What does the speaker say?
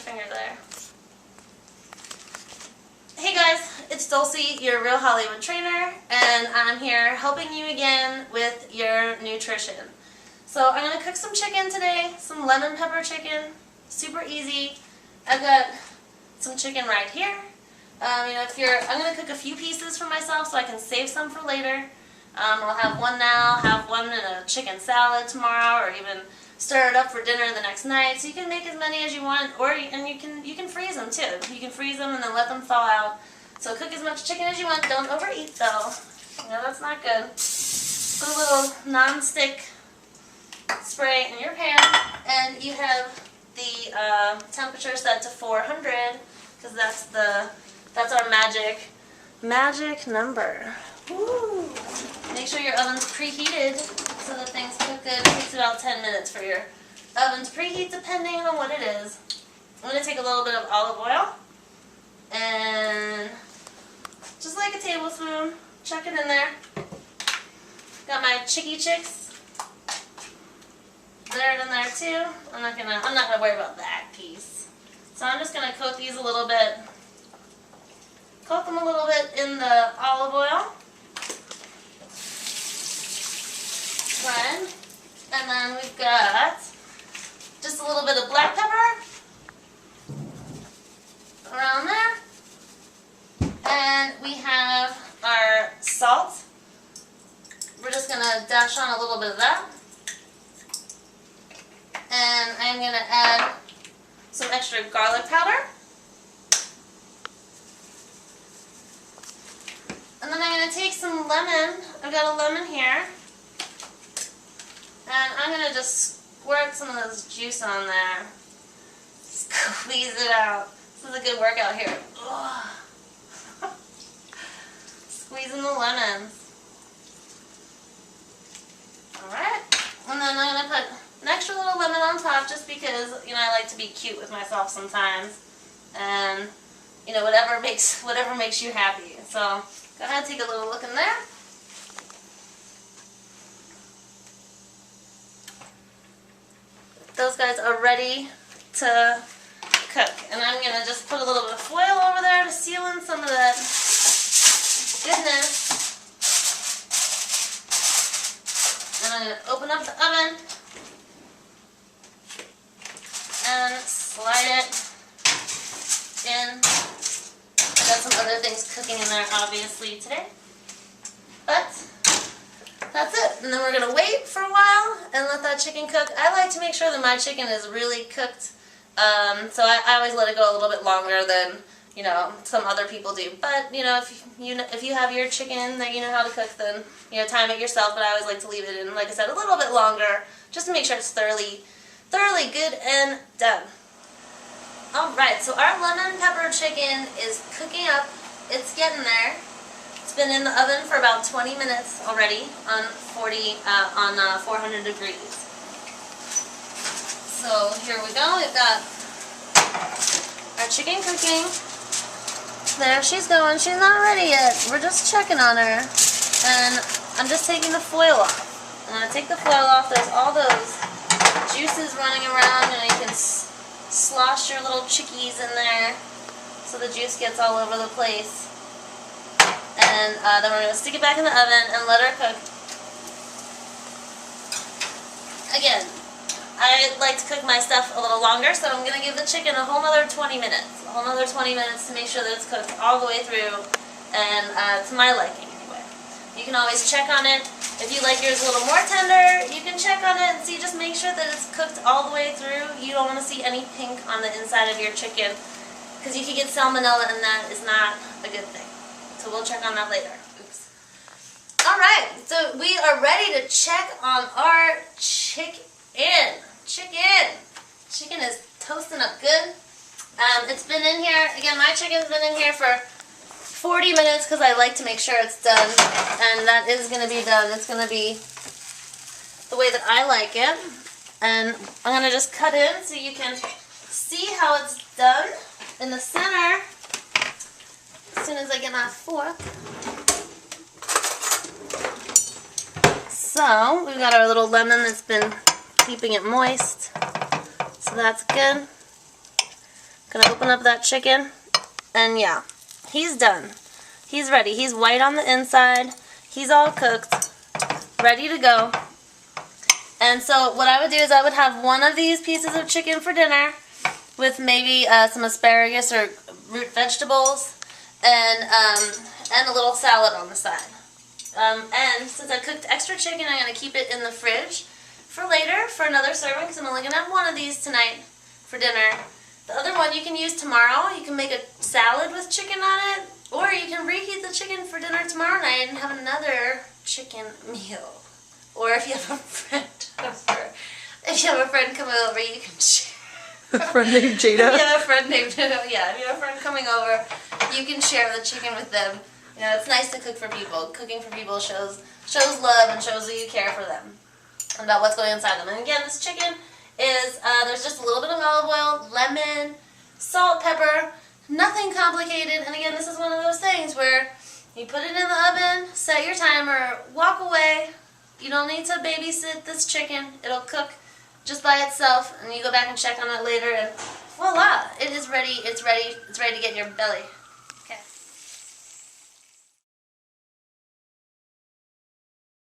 finger there. Hey guys, it's Dulcie, your Real Hollywood trainer, and I'm here helping you again with your nutrition. So I'm going to cook some chicken today, some lemon pepper chicken, super easy. I've got some chicken right here. I'm going to cook a few pieces for myself so I can save some for later. I'll have one now, have one in a chicken salad tomorrow, or even stir it up for dinner the next night. So you can make as many as you want, and you can freeze them too. You can freeze them and then let them thaw out. So cook as much chicken as you want. Don't overeat though. You know that's not good. Put a little non-stick spray in your pan, and you have the temperature set to 400 because that's our magic number. Woo. Make sure your oven's preheated so that things cook good. It takes about 10 minutes for your oven to preheat depending on what it is. I'm going to take a little bit of olive oil and just like a tablespoon, chuck it in there. Got my chicky chicks. They're in there too. I'm not gonna worry about that piece. So I'm just gonna coat these a little bit. Coat them a little bit in the olive oil. And then we've got just a little bit of black pepper around there. And we have our salt. We're just going to dash on a little bit of that. And I'm going to add some extra garlic powder. And then I'm going to take some lemon. I've got a lemon here. And I'm going to just squirt some of this juice on there. Squeeze it out. This is a good workout here. Squeezing the lemons. Alright. And then I'm going to put an extra little lemon on top just because, I like to be cute with myself sometimes. And, whatever makes you happy. So, go ahead and take a little look in there. Those guys are ready to cook. And I'm going to just put a little bit of foil over there to seal in some of that goodness. And I'm going to open up the oven and slide it in. I've got some other things cooking in there obviously today. But that's it. And then we're going to wait for a while and let that chicken cook. I like to make sure that my chicken is really cooked. So I always let it go a little bit longer than, some other people do. But, if you have your chicken that you know how to cook, then, time it yourself. But I always like to leave it in, like I said, a little bit longer just to make sure it's thoroughly good and done. Alright, so our lemon pepper chicken is cooking up. It's getting there. It's been in the oven for about 20 minutes already on 400 degrees. So here we go. We've got our chicken cooking. There she's going. She's not ready yet. We're just checking on her. And I'm just taking the foil off. I'm going to take the foil off. There's all those juices running around, and you can slosh your little chickies in there so the juice gets all over the place. And then we're going to stick it back in the oven and let her cook. Again, I like to cook my stuff a little longer, so I'm going to give the chicken a whole nother 20 minutes. A whole nother 20 minutes to make sure that it's cooked all the way through, and to my liking anyway. You can always check on it. If you like yours a little more tender, you can check on it and see, just make sure that it's cooked all the way through. You don't want to see any pink on the inside of your chicken, because you can get salmonella, and that is not a good thing. So we'll check on that later. Oops. Alright, so we are ready to check on our chicken. Chicken is toasting up good. It's been in here, again, my chicken's been in here for 40 minutes because I like to make sure it's done. And that is going to be done. It's going to be the way that I like it. And I'm going to just cut in so you can see how it's done. In the center, as soon as I get my fork. So, we've got our little lemon that's been keeping it moist. So that's good. Gonna open up that chicken, and yeah, he's done. He's ready. He's white on the inside. He's all cooked, ready to go. And so what I would do is I would have one of these pieces of chicken for dinner with maybe some asparagus or root vegetables and a little salad on the side. And since I cooked extra chicken, I'm going to keep it in the fridge for later for another serving because I'm only going to have one of these tonight for dinner. The other one you can use tomorrow. You can make a salad with chicken on it, or you can reheat the chicken for dinner tomorrow night and have another chicken meal. Or if you have a friend over, if you have a friend coming over, you can share. A friend named Jada? If you have a friend named, yeah, if you have a friend coming over, you can share the chicken with them. You know, it's nice to cook for people. Cooking for people shows love and shows that you care for them and about what's going inside them. And again, this chicken is, there's just a little bit of olive oil, lemon, salt, pepper, nothing complicated. And again, this is one of those things where you put it in the oven, set your timer, walk away. You don't need to babysit this chicken. It'll cook just by itself, and you go back and check on it later, and voila, it is ready. It's ready to get in your belly.